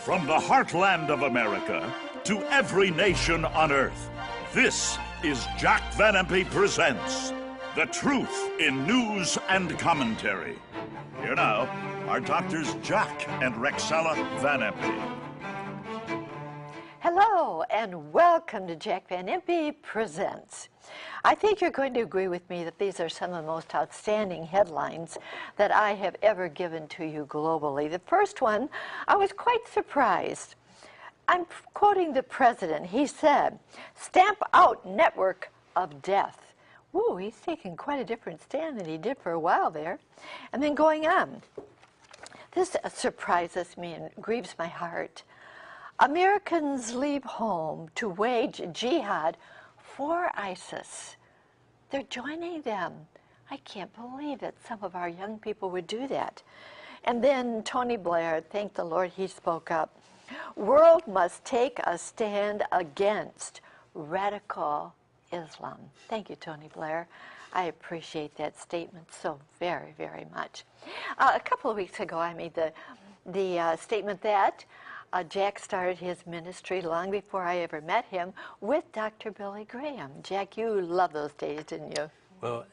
From the heartland of America to every nation on earth, this is Jack Van Impe Presents The Truth in News and Commentary. Here now are Doctors Jack and Rexella Van Impe. Hello and welcome to Jack Van Impe Presents. I think you're going to agree with me that these are some of the most outstanding headlines that I have ever given to you globally. The first one, I was quite surprised. I'm quoting the president. He said, "Stamp out network of death." Ooh, he's taking quite a different stand than he did for a while there. And then going on. This surprises me and grieves my heart. Americans leave home to wage jihad for ISIS. They're joining them. I can't believe that some of our young people would do that. And then Tony Blair, thank the Lord he spoke up. World must take a stand against radical Islam. Thank you, Tony Blair. I appreciate that statement so very, very much. A couple of weeks ago, I made the statement that Jack started his ministry long before I ever met him with Dr. Billy Graham. Jack, you loved those days, didn't you? Well,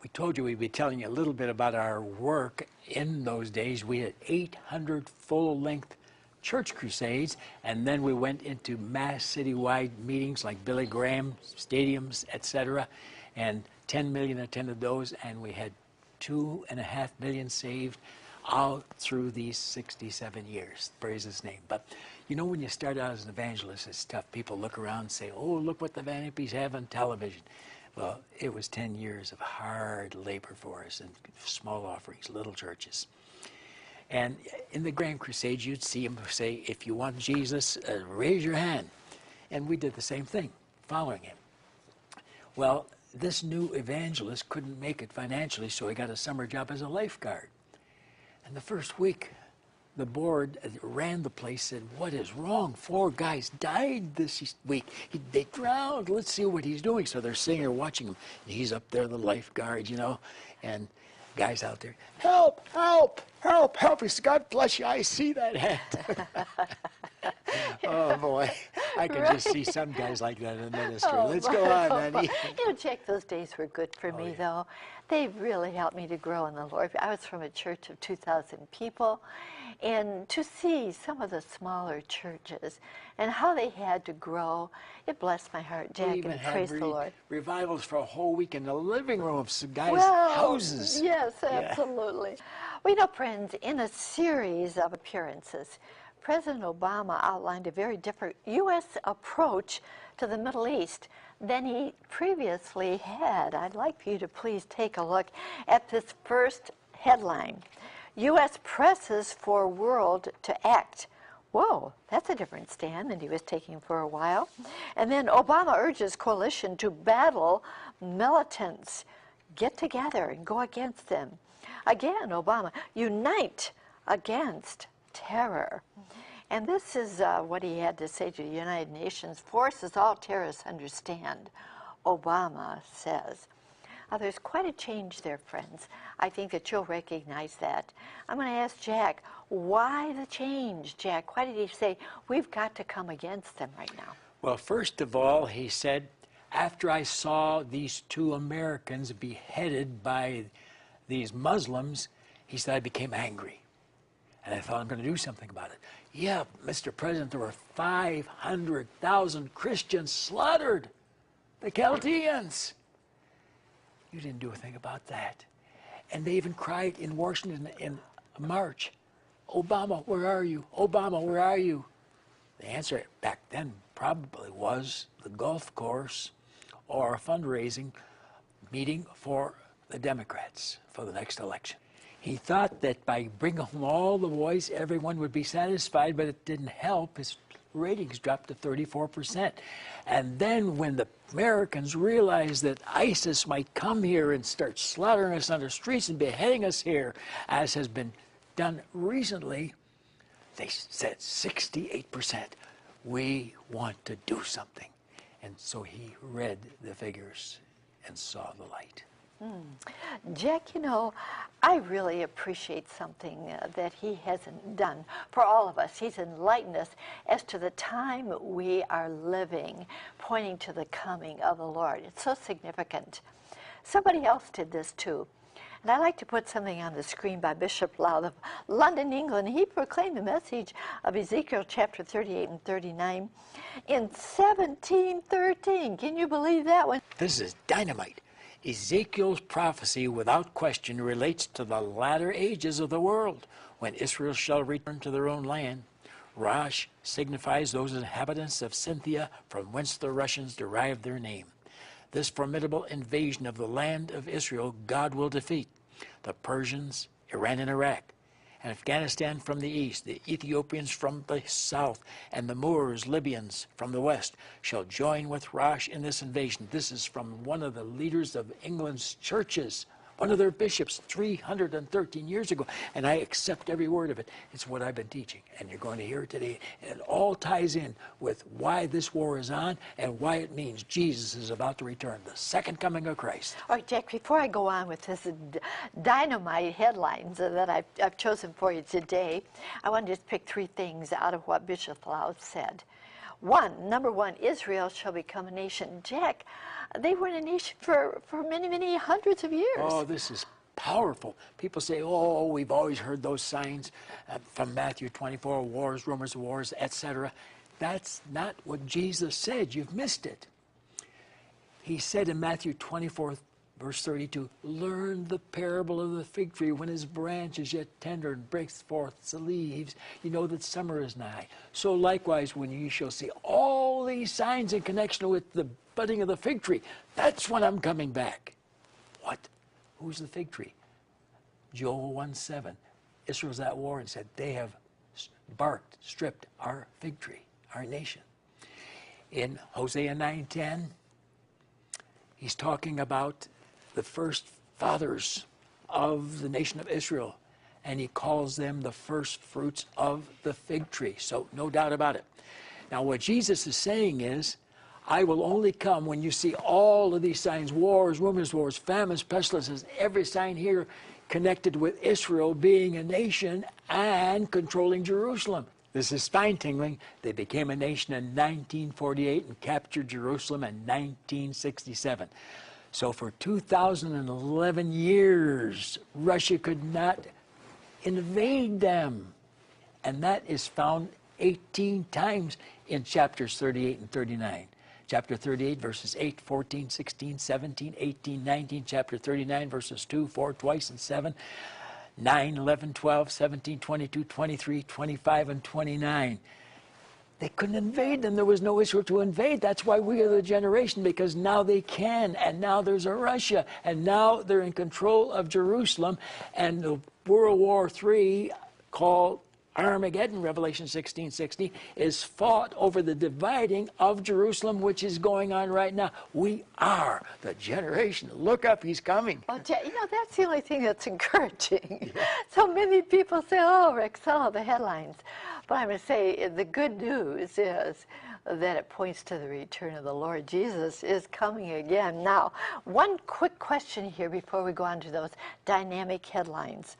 we told you we'd be telling you a little bit about our work in those days. We had 800 full-length church crusades, and then we went into mass citywide meetings like Billy Graham, stadiums, etc., and 10 million attended those, and we had 2.5 million saved all through these 67 years. Praise his name. But you know, when you start out as an evangelist, it's tough. People look around and say, oh, look what the Van Impes have on television. Well, it was 10 years of hard labor for us, and small offerings, little churches. And in the Grand Crusades, you'd see him say, if you want Jesus, raise your hand. And we did the same thing, following him. Well, this new evangelist couldn't make it financially, so he got a summer job as a lifeguard. And the first week, the board that ran the place said, what is wrong? 4 guys died this week. They drowned. Let's see what he's doing. So they're sitting there watching him. And he's up there, the lifeguard, you know, and guys out there, help, help, help, help. He said, God bless you. I see that hand. Oh, boy. I can just see some guys like that in the ministry. Let's go on, honey. You know, Jack, those days were good for me, though. They really helped me to grow in the Lord. I was from a church of 2,000 people, and to see some of the smaller churches and how they had to grow, it blessed my heart, Jack, and praise the Lord. Revivals for a whole week in the living room of some guys' houses. Yes, absolutely. Yeah. Well, you know, friends, in a series of appearances, President Obama outlined a very different U.S. approach to the Middle East than he previously had. I'd like for you to please take a look at this first headline. U.S. presses for world to act. Whoa, that's a different stand than he was taking for a while. And then Obama urges coalition to battle militants. Get together and go against them. Again, Obama, unite against terror. And this is what he had to say to the United Nations. Forces all terrorists understand, Obama says. There's quite a change there, friends. I think that you'll recognize that. I'm going to ask Jack, why the change, Jack? Why did he say we've got to come against them right now? Well, first of all, he said, after I saw these 2 Americans beheaded by these Muslims, he said, I became angry. And I thought, I'm going to do something about it. Yeah, Mr. President, there were 500,000 Christians slaughtered. The Chaldeans. You didn't do a thing about that. And they even cried in Washington in March, Obama, where are you? Obama, where are you? The answer back then probably was the golf course or a fundraising meeting for the Democrats for the next election. He thought that by bringing home all the boys, everyone would be satisfied, but it didn't help. His ratings dropped to 34%. And then when the Americans realized that ISIS might come here and start slaughtering us on the streets and beheading us here, as has been done recently, they said 68%, we want to do something. And so he read the figures and saw the light. Jack, you know, I really appreciate something that he hasn't done for all of us. He's enlightened us as to the time we are living, pointing to the coming of the Lord. It's so significant. Somebody else did this too. And I'd like to put something on the screen by Bishop Loud of London, England. He proclaimed the message of Ezekiel chapter 38 and 39 in 1713. Can you believe that one? This is dynamite. Ezekiel's prophecy, without question, relates to the latter ages of the world, when Israel shall return to their own land. Rosh signifies those inhabitants of Scythia, from whence the Russians derive their name. This formidable invasion of the land of Israel God will defeat. The Persians, Iran and Iraq, and Afghanistan from the east, the Ethiopians from the south, and the Moors, Libyans from the west, shall join with Rosh in this invasion. This is from one of the leaders of England's churches, one of their bishops 313 years ago, and I accept every word of it. It's what I've been teaching, and you're going to hear it today. And it all ties in with why this war is on and why it means Jesus is about to return, the second coming of Christ. All right, Jack, before I go on with this dynamite headlines that I've chosen for you today, I want to just pick three things out of what Bishop Loud said. Number one, Israel shall become a nation. Jack, they were in a nation for many, many hundreds of years. Oh, this is powerful. People say, oh, we've always heard those signs from Matthew 24, wars, rumors of wars, etc. That's not what Jesus said. You've missed it. He said in Matthew 24, verse 32, learn the parable of the fig tree. When his branch is yet tender and breaks forth the leaves, you know that summer is nigh. So likewise, when you shall see all these signs in connection with the budding of the fig tree, that's when I'm coming back. What? Who's the fig tree? Joel 1:7. Israel's at war and said, they have stripped our fig tree, our nation. In Hosea 9:10, he's talking about the first fathers of the nation of Israel, and he calls them the first fruits of the fig tree. So no doubt about it. Now what Jesus is saying is, I will only come when you see all of these signs, wars, rumors, wars, famines, pestilences, every sign here connected with Israel being a nation and controlling Jerusalem. This is spine-tingling. They became a nation in 1948 and captured Jerusalem in 1967. So for 2011 years, Russia could not invade them. And that is found 18 times in chapters 38 and 39. Chapter 38, verses 8, 14, 16, 17, 18, 19. Chapter 39, verses 2, 4, twice, and 7. 9, 11, 12, 17, 22, 23, 25, and 29. They couldn't invade them. There was no Israel to invade. That's why we are the generation, because now they can, and now there's a Russia, and now they're in control of Jerusalem, and the World War III, called Armageddon, Revelation 16:60, is fought over the dividing of Jerusalem, which is going on right now. We are the generation. Look up, he's coming. Well, you know, that's the only thing that's encouraging. Yeah. So many people say, oh, Rick, all the headlines. But I'm going to say the good news is that it points to the return of the Lord. Jesus is coming again. Now, one quick question here before we go on to those dynamic headlines.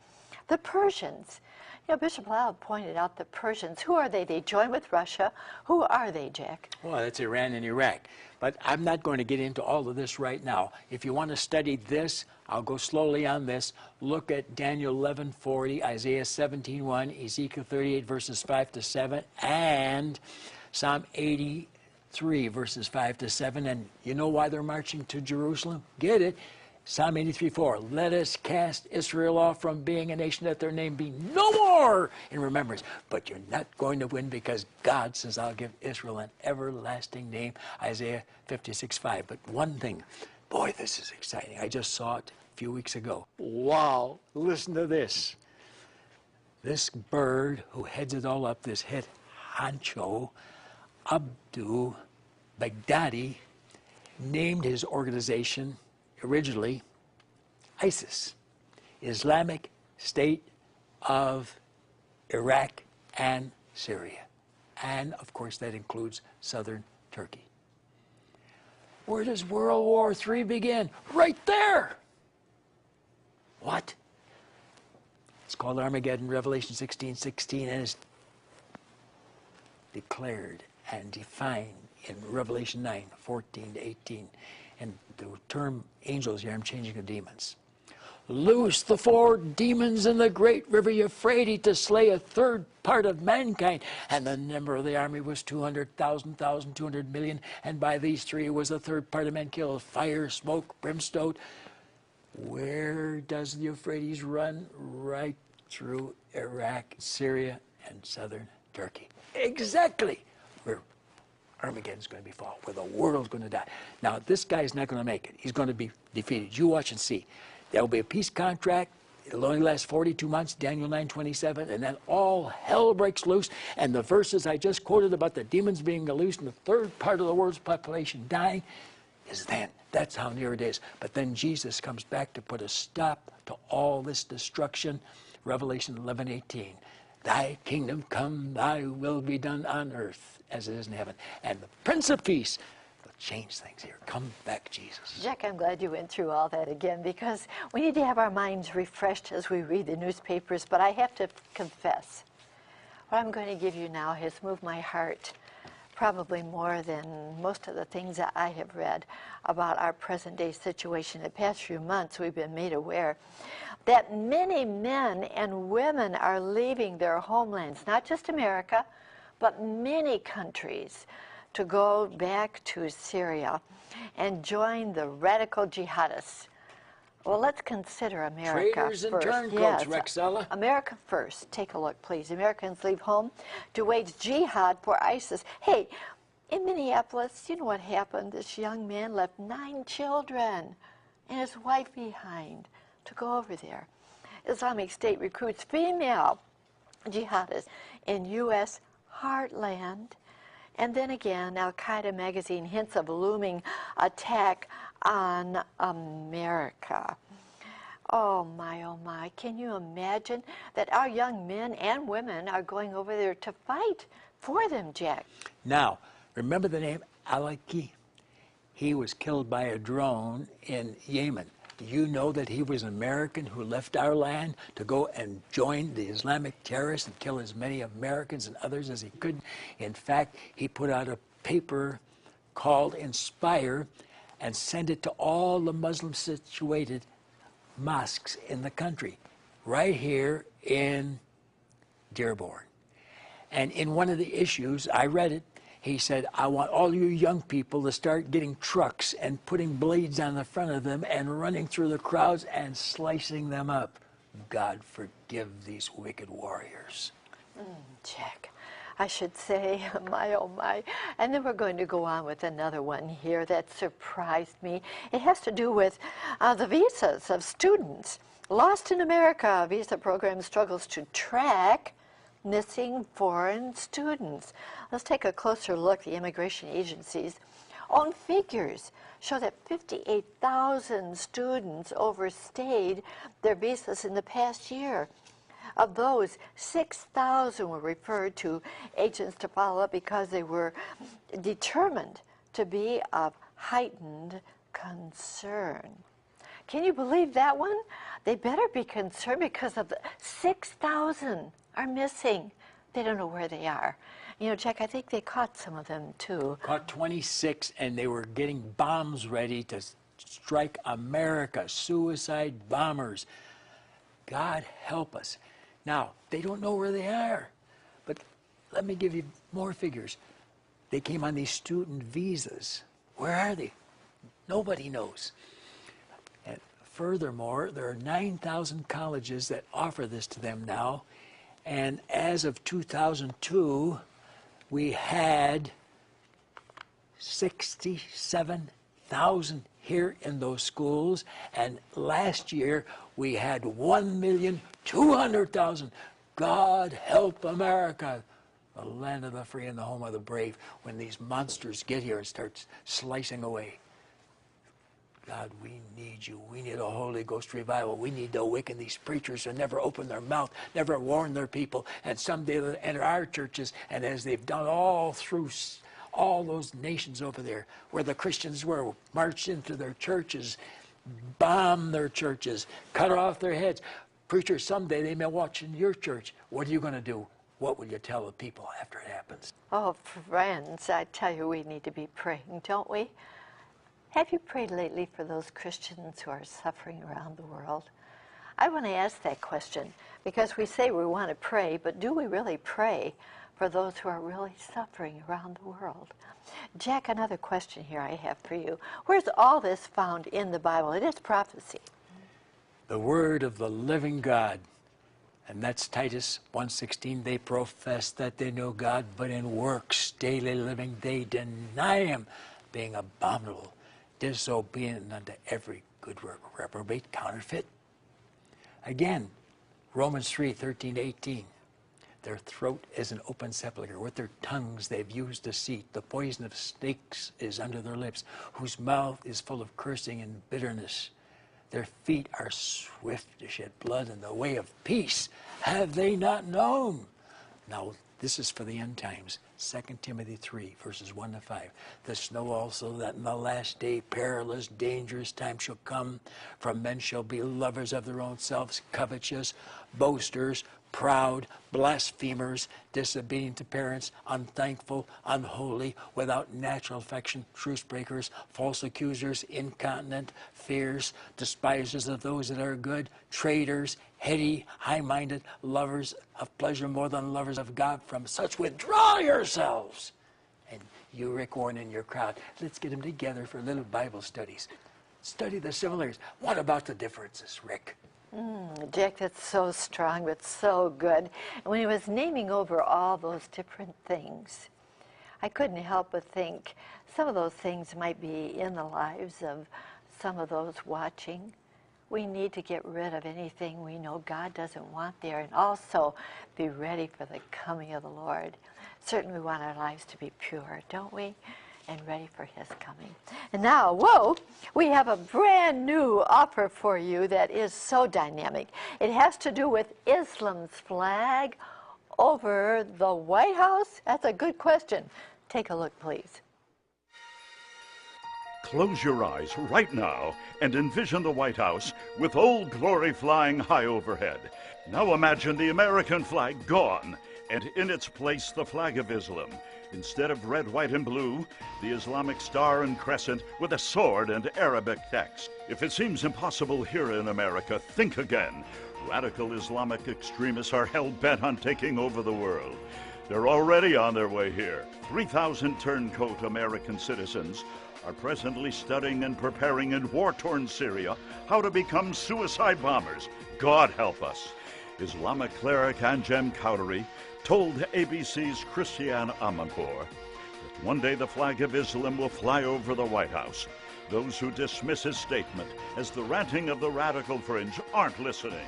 The Persians. You know, Bishop Loud pointed out the Persians. Who are they? They join with Russia. Who are they, Jack? Well, that's Iran and Iraq. But I'm not going to get into all of this right now. If you want to study this, I'll go slowly on this. Look at Daniel 11:40, Isaiah 17:1, Ezekiel 38, verses 5 to 7, and Psalm 83, verses 5 to 7. And you know why they're marching to Jerusalem? Get it? Psalm 83:4, let us cast Israel off from being a nation, that their name be no more in remembrance. But you're not going to win, because God says, I'll give Israel an everlasting name, Isaiah 56:5. But one thing, boy, this is exciting. I just saw it a few weeks ago. Wow, listen to this. This bird who heads it all up, this head honcho, Abdu Baghdadi, named his organization originally ISIS, Islamic State of Iraq and Syria. And of course that includes southern Turkey. Where does World War III begin? Right there! What? It's called Armageddon, Revelation 16:16, and it's declared and defined in Revelation 9:14-18. And the term angels here, I'm changing to demons. Loose the 4 demons in the great river Euphrates to slay a third part of mankind. And the number of the army was 200,000, 200 million. And by these 3 was a third part of men killed. Fire, smoke, brimstone. Where does the Euphrates run? Right through Iraq, Syria, and southern Turkey. Exactly where Armageddon's going to be fought, where the world's going to die. Now, this guy's not going to make it. He's going to be defeated. You watch and see. There will be a peace contract. It'll only last 42 months, Daniel 9:27, and then all hell breaks loose. And the verses I just quoted about the demons being loosed and the third part of the world's population dying is then. That's how near it is. But then Jesus comes back to put a stop to all this destruction. Revelation 11:18. Thy kingdom come, thy will be done on earth as it is in heaven. And the Prince of Peace will change things here. Come back, Jesus. Jack, I'm glad you went through all that again, because we need to have our minds refreshed as we read the newspapers. But I have to confess, what I'm going to give you now has moved my heart probably more than most of the things that I have read about our present day situation. The past few months we've been made aware that many men and women are leaving their homelands, not just America, but many countries, to go back to Syria and join the radical jihadists. Well, let's consider America Traitors and first. turncoats, Rexella. America first. Take a look, please. Americans leave home to wage jihad for ISIS. Hey, in Minneapolis, you know what happened? This young man left 9 children and his wife behind to go over there. Islamic State recruits female jihadists in U.S. heartland. And then again, Al-Qaeda magazine hints of a looming attack on America. Oh my, can you imagine that our young men and women are going over there to fight for them, Jack? Now, remember the name Alaki? He was killed by a drone in Yemen. Do you know that he was an American who left our land to go and join the Islamic terrorists and kill as many Americans and others as he could? In fact, he put out a paper called Inspire and sent it to all the Muslim-situated mosques in the country, right here in Dearborn. And in one of the issues, I read it, he said, I want all you young people to start getting trucks and putting blades on the front of them and running through the crowds and slicing them up. God forgive these wicked warriors. Jack, I should say, my oh my. And then we're going to go on with another one here that surprised me. It has to do with the visas of students. Lost in America, visa program struggles to track missing foreign students. Let's take a closer look. The immigration agencies' own figures show that 58,000 students overstayed their visas in the past year. Of those, 6,000 were referred to agents to follow up because they were determined to be of heightened concern. Can you believe that one? They better be concerned because of the 6,000 are missing. They don't know where they are. You know, Jack, I think they caught some of them too. Caught 26, and they were getting bombs ready to strike America. Suicide bombers. God help us. Now, they don't know where they are. But let me give you more figures. They came on these student visas. Where are they? Nobody knows. And furthermore, there are 9,000 colleges that offer this to them now. And as of 2002, we had 67,000 here in those schools. And last year, we had 1,200,000. God help America, the land of the free and the home of the brave, when these monsters get here and start slicing away. God, we need you. We need a Holy Ghost revival. We need to awaken these preachers who never open their mouth, never warn their people, and someday they'll enter our churches, and as they've done all through all those nations over there where the Christians were, marched into their churches bomb their churches, cut off their heads. Preacher, someday they may watch in your church. What are you going to do? What will you tell the people after it happens? Oh, friends, I tell you, we need to be praying, don't we? Have you prayed lately for those Christians who are suffering around the world? I want to ask that question because we say we want to pray, but do we really pray for those who are really suffering around the world? Jack, another question here I have for you. Where's all this found in the Bible? It is prophecy. The word of the living God. And that's Titus 1:16. They profess that they know God, but in works, daily living, they deny him, being abominable, disobedient unto every good work, reprobate, counterfeit. Again, Romans 3:13-18. Their throat is an open sepulchre. With their tongues they've used deceit. The poison of snakes is under their lips, whose mouth is full of cursing and bitterness. Their feet are swift to shed blood, and the way of peace have they not known. Now, this is for the end times. 2 Timothy 3:1-5. This know also that in the last day perilous, dangerous time shall come, for men shall be lovers of their own selves, covetous, boasters, proud, blasphemers, disobedient to parents, unthankful, unholy, without natural affection, truce breakers, false accusers, incontinent, fierce, despisers of those that are good, traitors, heady, high-minded, lovers of pleasure more than lovers of God. From such withdraw yourselves. And you, Rick Warren, and your crowd, let's get them together for little Bible studies. Study the similarities. What about the differences, Rick? Jack, that's so strong, but so good. And when he was naming over all those different things, I couldn't help but think some of those things might be in the lives of some of those watching. We need to get rid of anything we know God doesn't want there, and also be ready for the coming of the Lord. Certainly we want our lives to be pure, don't we? And ready for his coming. And now, whoa, we have a brand new offer for you that is so dynamic. It has to do with Islam's flag over the White House. That's a good question. Take a look, please. Close your eyes right now and envision the White House with Old Glory flying high overhead. Now imagine the American flag gone, and in its place the flag of Islam. Instead of red, white, and blue, the Islamic star and crescent with a sword and Arabic text. If it seems impossible here in America, think again. Radical Islamic extremists are hell-bent on taking over the world. They're already on their way here. 3,000 turncoat American citizens are presently studying and preparing in war-torn Syria how to become suicide bombers. God help us. Islamic cleric Anjem Cowdery told ABC's Christiane Amanpour that one day the flag of Islam will fly over the White House. Those who dismiss his statement as the ranting of the radical fringe aren't listening.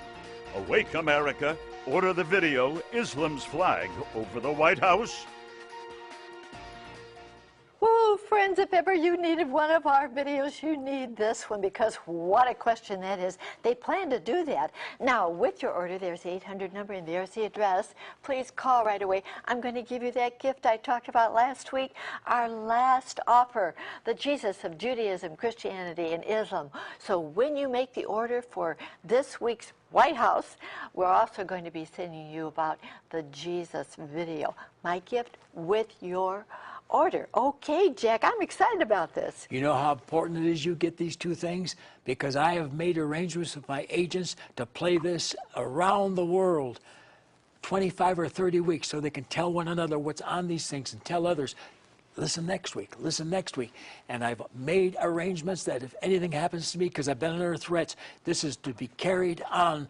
Awake, America! Order the video, Islam's flag over the White House. Woo, friends, if ever you needed one of our videos, you need this one, because what a question that is. They plan to do that. Now, with your order, there's the 800 number and there's the address. Please call right away. I'm going to give you that gift I talked about last week, our last offer, the Jesus of Judaism, Christianity, and Islam. So when you make the order for this week's White House, we're also going to be sending you about the Jesus video, my gift with your order. Okay, Jack, I'm excited about this. You know how important it is you get these two things? Because I have made arrangements with my agents to play this around the world, 25 or 30 weeks, so they can tell one another what's on these things and tell others, listen next week, listen next week. And I've made arrangements that if anything happens to me, because I've been under threats, this is to be carried on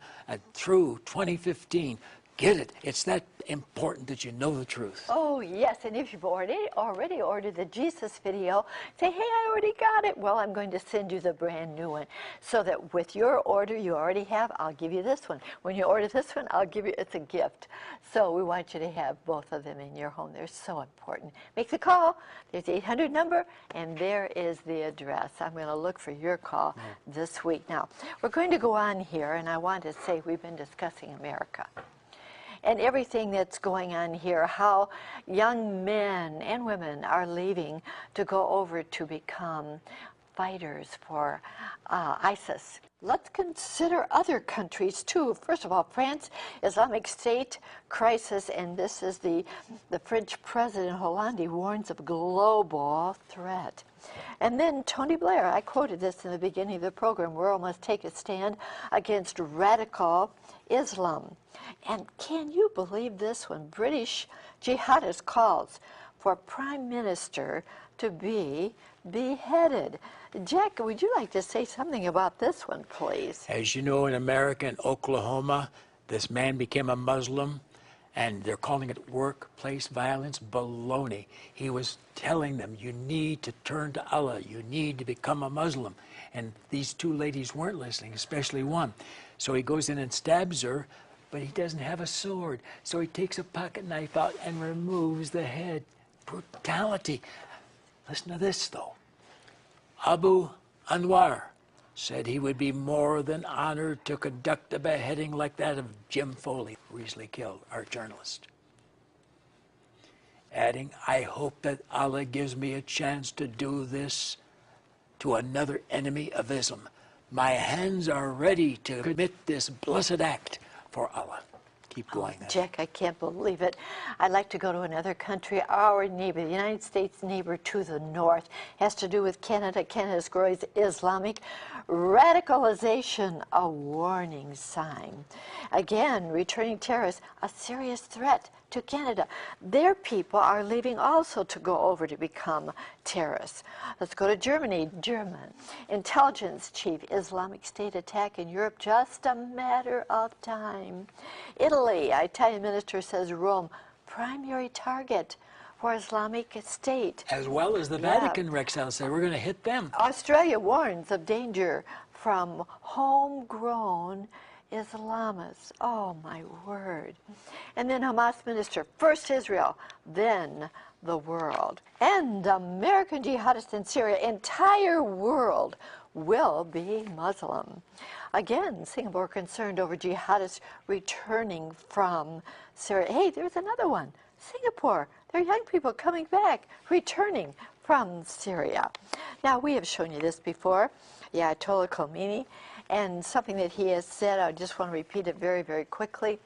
through 2015. Get it. It's that important that you know the truth. Oh, yes, and if you've already ordered the Jesus video, say, hey, I already got it. Well, I'm going to send you the brand new one, so that with your order you already have, I'll give you this one. When you order this one, I'll give you, it's a gift. So we want you to have both of them in your home. They're so important. Make the call. There's the 800 number, and there is the address. I'm going to look for your call this week. Now, we're going to go on here, and I want to say we've been discussing America and everything that's going on here, how young men and women are leaving to go over to become fighters for ISIS. Let's consider other countries too. First of all, France, Islamic State crisis, and this is the French President Hollande warns of global threat. And then Tony Blair, I quoted this in the beginning of the program, world must take a stand against radical Islam. And can you believe this one? British jihadist calls for Prime Minister to be beheaded. Jack, would you like to say something about this one, please? As you know, in America, in Oklahoma, this man became a Muslim, and they're calling it workplace violence. Baloney. He was telling them, you need to turn to Allah. You need to become a Muslim. And these two ladies weren't listening, especially one. So he goes in and stabs her, but he doesn't have a sword. So he takes a pocket knife out and removes the head. Brutality. Listen to this, though. Abu Anwar said he would be more than honored to conduct a beheading like that of Jim Foley, recently killed, our journalist. Adding, I hope that Allah gives me a chance to do this to another enemy of Islam. My hands are ready to commit this blessed act for Allah. Keep going. Jack, I can't believe it. I'd like to go to another country. Our neighbor, the United States neighbor to the north, has to do with Canada. Canada's growing Islamic radicalization, a warning sign. Again, returning terrorists, a serious threat to Canada. Their people are leaving also to go over to become terrorists. Let's go to Germany. German intelligence chief, Islamic State attack in Europe, just a matter of time. Italy, Italian minister says Rome, primary target for Islamic State. As well as the Vatican, Rexel said, we're going to hit them. Australia warns of danger from homegrown Islamists. Oh, my word. And then Hamas minister, first Israel, then the world. And American jihadists in Syria, entire world will be Muslim. Again, Singapore concerned over jihadists returning from Syria. Hey, there's another one. Singapore, there are young people coming back, returning from Syria. Now, we have shown you this before. Ayatollah Khomeini, and something that he has said, I just want to repeat it very, very quickly.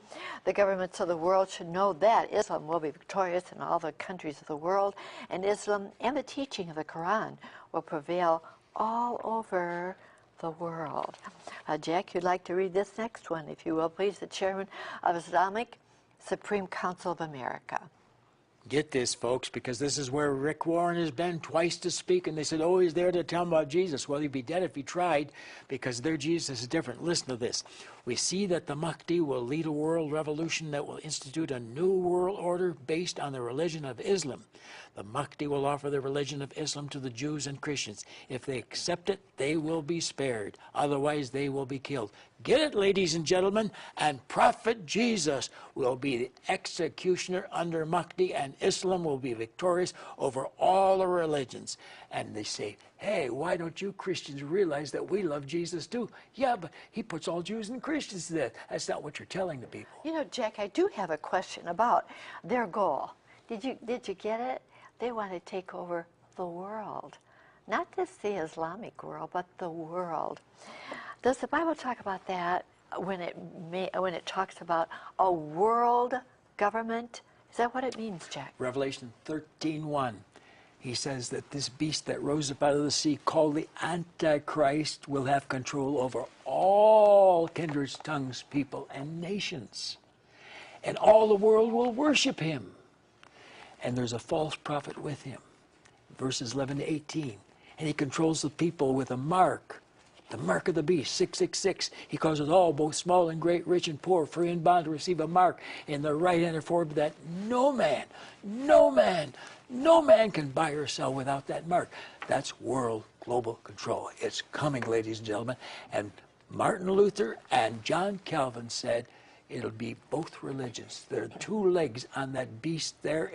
The governments of the world should know that Islam will be victorious in all the countries of the world, and Islam and the teaching of the Quran will prevail all over the world. Jack, you'd like to read this next one, if you will, please. The chairman of Islamic Supreme Council of America. Get this, folks, because this is where Rick Warren has been twice to speak, and they said, oh, he's there to tell them about Jesus. Well, he'd be dead if he tried, because their Jesus is different. Listen to this. We see that the Mahdi will lead a world revolution that will institute a new world order based on the religion of Islam. The Mahdi will offer the religion of Islam to the Jews and Christians. If they accept it, they will be spared. Otherwise, they will be killed. Get it, ladies and gentlemen, and Prophet Jesus will be the executioner under Mahdi, and Islam will be victorious over all the religions. And they say, hey, why don't you Christians realize that we love Jesus too? Yeah, but he puts all Jews and Christians to death. That's not what you're telling the people. You know, Jack, I do have a question about their goal. Did you get it? They want to take over the world. Not just the Islamic world, but the world. Does the Bible talk about that when it talks about a world government? Is that what it means, Jack? Revelation 13:1. He says that this beast that rose up out of the sea, called the Antichrist, will have control over all kindreds, tongues, people, and nations. And all the world will worship him. And there's a false prophet with him. Verses 11 to 18. And he controls the people with a mark. The mark of the beast, 666. He causes all, both small and great, rich and poor, free and bond, to receive a mark in the right hand or forehead that no man can buy or sell without that mark. That's world global control. It's coming, ladies and gentlemen. And Martin Luther and John Calvin said it'll be both religions. There are two legs on that beast there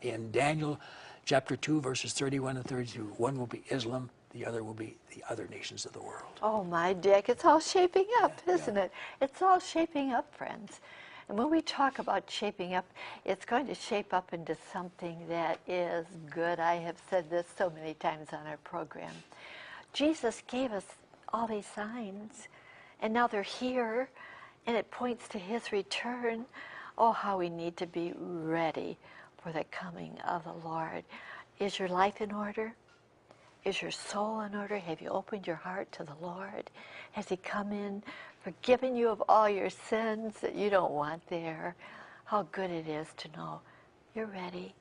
in Daniel chapter 2, verses 31 and 32. One will be Islam. The other will be the other nations of the world. Oh, my Dick, it's all shaping up, isn't it? It's all shaping up, friends. And when we talk about shaping up, it's going to shape up into something that is good. I have said this so many times on our program. Jesus gave us all these signs, and now they're here, and it points to his return. Oh, how we need to be ready for the coming of the Lord. Is your life in order? Is your soul in order? Have you opened your heart to the Lord? Has he come in, forgiven you of all your sins that you don't want there? How good it is to know you're ready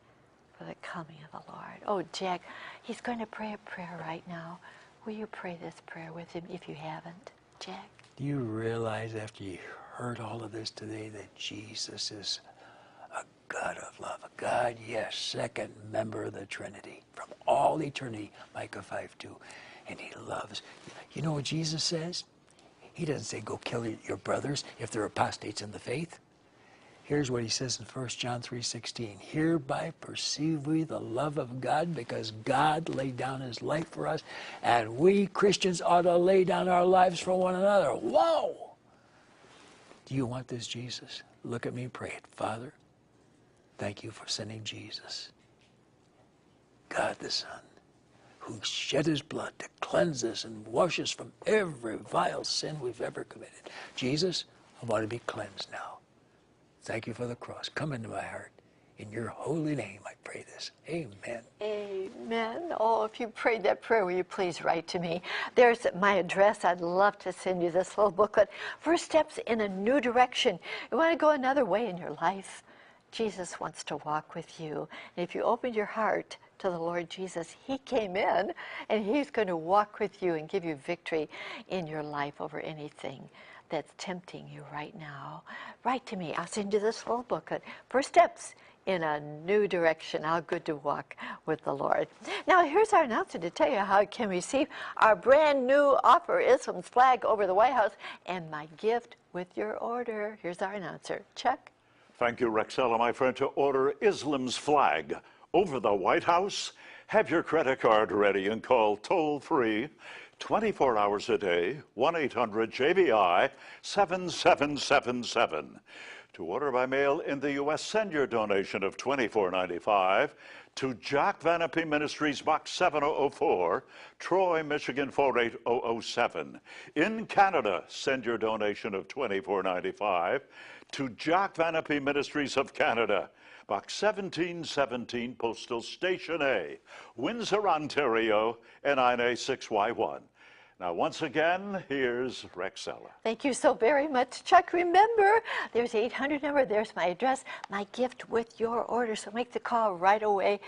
for the coming of the Lord. Oh, Jack, he's going to pray a prayer right now. Will you pray this prayer with him if you haven't? Jack? Do you realize after you heard all of this today that Jesus is a God of love? A God, yes, second member of the Trinity from all eternity, Micah 5:2. And he loves. You know what Jesus says? He doesn't say go kill your brothers if they're apostates in the faith. Here's what he says in 1 John 3:16. Hereby perceive we the love of God, because God laid down his life for us, and we Christians ought to lay down our lives for one another. Whoa! Do you want this Jesus? Look at me and pray it. Father, thank you for sending Jesus, God the Son, who shed his blood to cleanse us and wash us from every vile sin we've ever committed. Jesus, I want to be cleansed now. Thank you for the cross. Come into my heart. In your holy name, I pray this. Amen. Amen. Oh, if you prayed that prayer, will you please write to me? There's my address. I'd love to send you this little booklet. First Steps in a New Direction. You want to go another way in your life? Jesus wants to walk with you. And if you open your heart to the Lord Jesus, he came in, and he's going to walk with you and give you victory in your life over anything that's tempting you right now. Write to me. I'll send you this little booklet. First Steps in a New Direction. How good to walk with the Lord. Now, here's our announcer to tell you how you can receive our brand new offer, Islam's flag over the White House, and my gift with your order. Here's our announcer. Chuck? Thank you, Rexella, my friend. To order Islam's flag over the White House, have your credit card ready and call toll-free 24 hours a day, 1-800-J.V.I. 7777. To order by mail in the U.S., send your donation of $24.95 to Jack Van Impe Ministries, Box 7004, Troy, Michigan 48007. In Canada, send your donation of $24.95 to Jack Van Impe Ministries of Canada, Box 1717, Postal Station A, Windsor, Ontario, NIA6Y1. Now, once again, here's Rexella. Thank you so very much, Chuck. Remember, there's the 800 number. There's my address, my gift with your order. So make the call right away.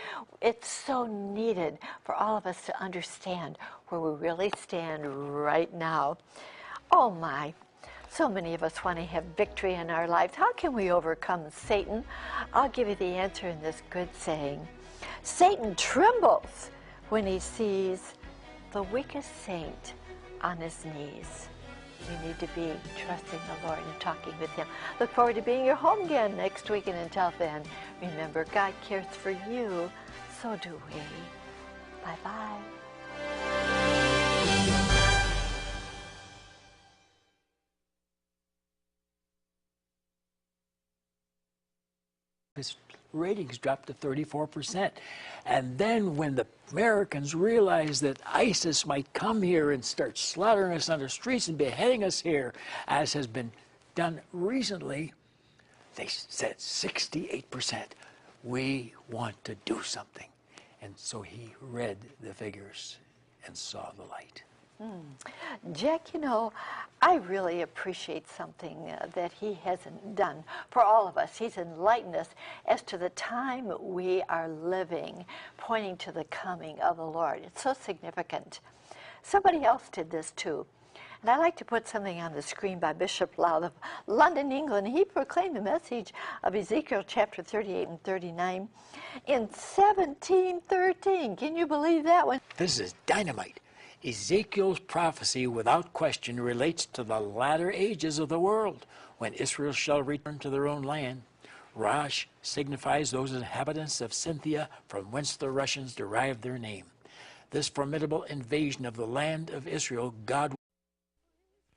It's so needed for all of us to understand where we really stand right now. Oh, my. So many of us want to have victory in our lives. How can we overcome Satan? I'll give you the answer in this good saying. Satan trembles when he sees the weakest saint on his knees. You need to be trusting the Lord and talking with him. Look forward to being your home again next week, and until then, remember, God cares for you, so do we. Bye-bye. His ratings dropped to 34%. And then when the Americans realized that ISIS might come here and start slaughtering us on the streets and beheading us here, as has been done recently, they said 68%. We want to do something. And so he read the figures and saw the light. Jack, you know, I really appreciate something that he hasn't done for all of us. He's enlightened us as to the time we are living, pointing to the coming of the Lord. It's so significant. Somebody else did this too. And I'd like to put something on the screen by Bishop Loud of London, England. He proclaimed the message of Ezekiel chapter 38 and 39 in 1713. Can you believe that one? This is dynamite. Ezekiel's prophecy, without question, relates to the latter ages of the world, when Israel shall return to their own land. Rosh signifies those inhabitants of Scythia, from whence the Russians derive their name. This formidable invasion of the land of Israel, God.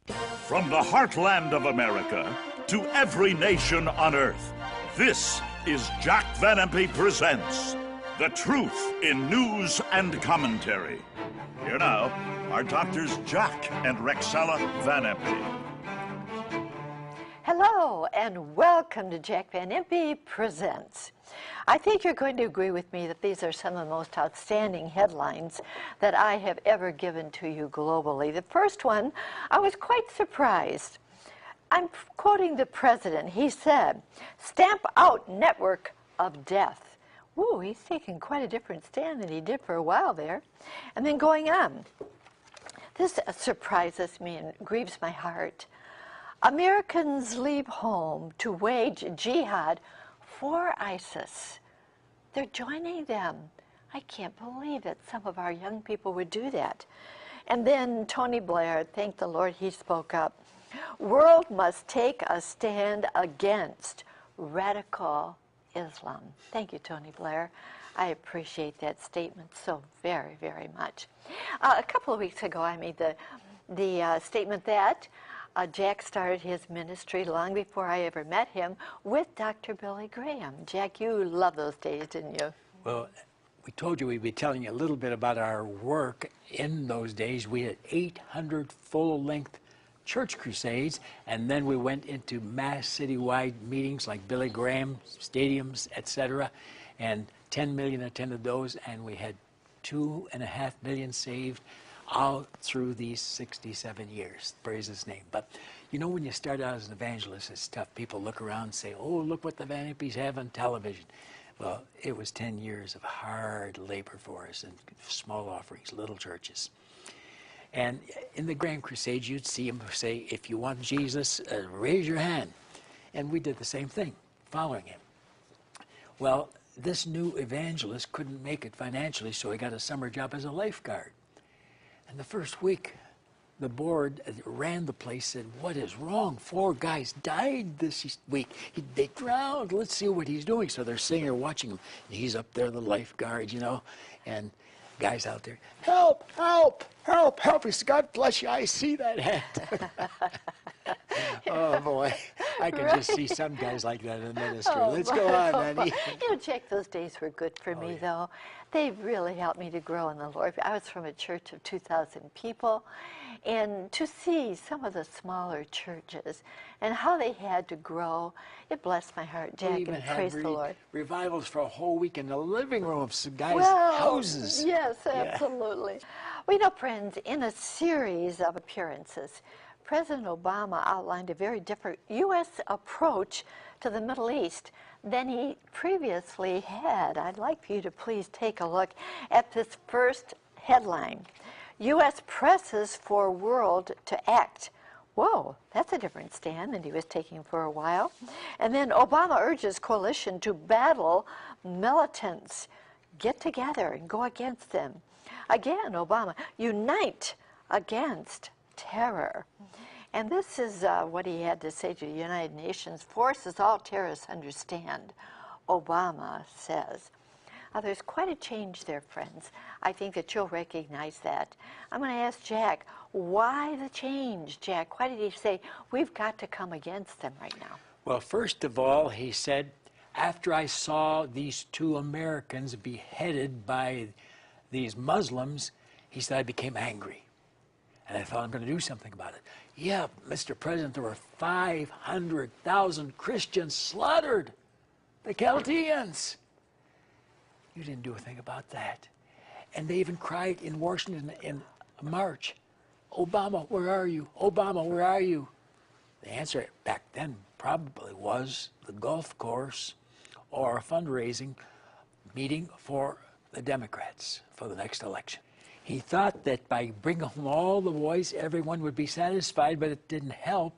From the heartland of America to every nation on earth, this is Jack Van Impe Presents, the truth in news and commentary. Here now are Doctors Jack and Rexella Van Impe. Hello and welcome to Jack Van Impe Presents. I think you're going to agree with me that these are some of the most outstanding headlines that I have ever given to you globally. The first one, I was quite surprised. I'm quoting the president. He said, "Stamp out network of death." Ooh, he's taking quite a different stand than he did for a while there. And then going on. This surprises me and grieves my heart. Americans leave home to wage jihad for ISIS. They're joining them. I can't believe that some of our young people would do that. And then Tony Blair, thank the Lord he spoke up. World must take a stand against radical Islam. Thank you, Tony Blair. I appreciate that statement so very, very much. A couple of weeks ago, I made the statement that Jack started his ministry long before I ever met him with Dr. Billy Graham. Jack, you loved those days, didn't you? Well, we told you we'd be telling you a little bit about our work in those days. We had 800 full-length church crusades, and then we went into mass citywide meetings like Billy Graham, stadiums, etc., and 10 million attended those, and we had 2.5 million saved all through these 67 years. Praise his name. But you know, when you start out as an evangelist, it's tough. People look around and say, "Oh, look what the Van Impes have on television." Well, it was 10 years of hard labor for us and small offerings, little churches. And in the Grand Crusades, you'd see him say, "If you want Jesus, raise your hand." And we did the same thing, following him. Well, this new evangelist couldn't make it financially, so he got a summer job as a lifeguard. And the first week, the board that ran the place said, "What is wrong? 4 guys died this week. They drowned. Let's see what he's doing." So they're sitting there watching him. And he's up there, the lifeguard, you know, and guys out there, "Help, help, help, help." He said, "God bless you, I see that hand." Oh, boy. I could just see some guys like that in ministry. Let's go on, honey. You know, Jack, those days were good for me, though. They really helped me to grow in the Lord. I was from a church of 2,000 people, and to see some of the smaller churches and how they had to grow, it blessed my heart, Jack, We even and had praise the Lord. revivals for a whole week in the living room of some guys' Well, houses. yes, absolutely. Well, you know, friends, in a series of appearances, President Obama outlined a very different U.S. approach to the Middle East than he previously had. I'd like for you to please take a look at this first headline. U.S. presses for world to act. Whoa, that's a different stand than he was taking for a while. And then Obama urges coalition to battle militants. Get together and go against them. Again, Obama, unite against terror. And this is what he had to say to the United Nations. Forces all terrorists understand, Obama says. There's quite a change there, friends. I think that you'll recognize that. I'm going to ask Jack, why the change, Jack? Why did he say we've got to come against them right now? Well, first of all, he said, after I saw these 2 Americans beheaded by these Muslims, he said, I became angry. And I thought, I'm going to do something about it. Yeah, Mr. President, there were 500,000 Christians slaughtered. The Chaldeans. You didn't do a thing about that. And they even cried in Washington in March, "Obama, where are you? Obama, where are you?" The answer back then probably was the golf course or a fundraising meeting for the Democrats for the next election. He thought that by bringing home all the boys, everyone would be satisfied, but it didn't help.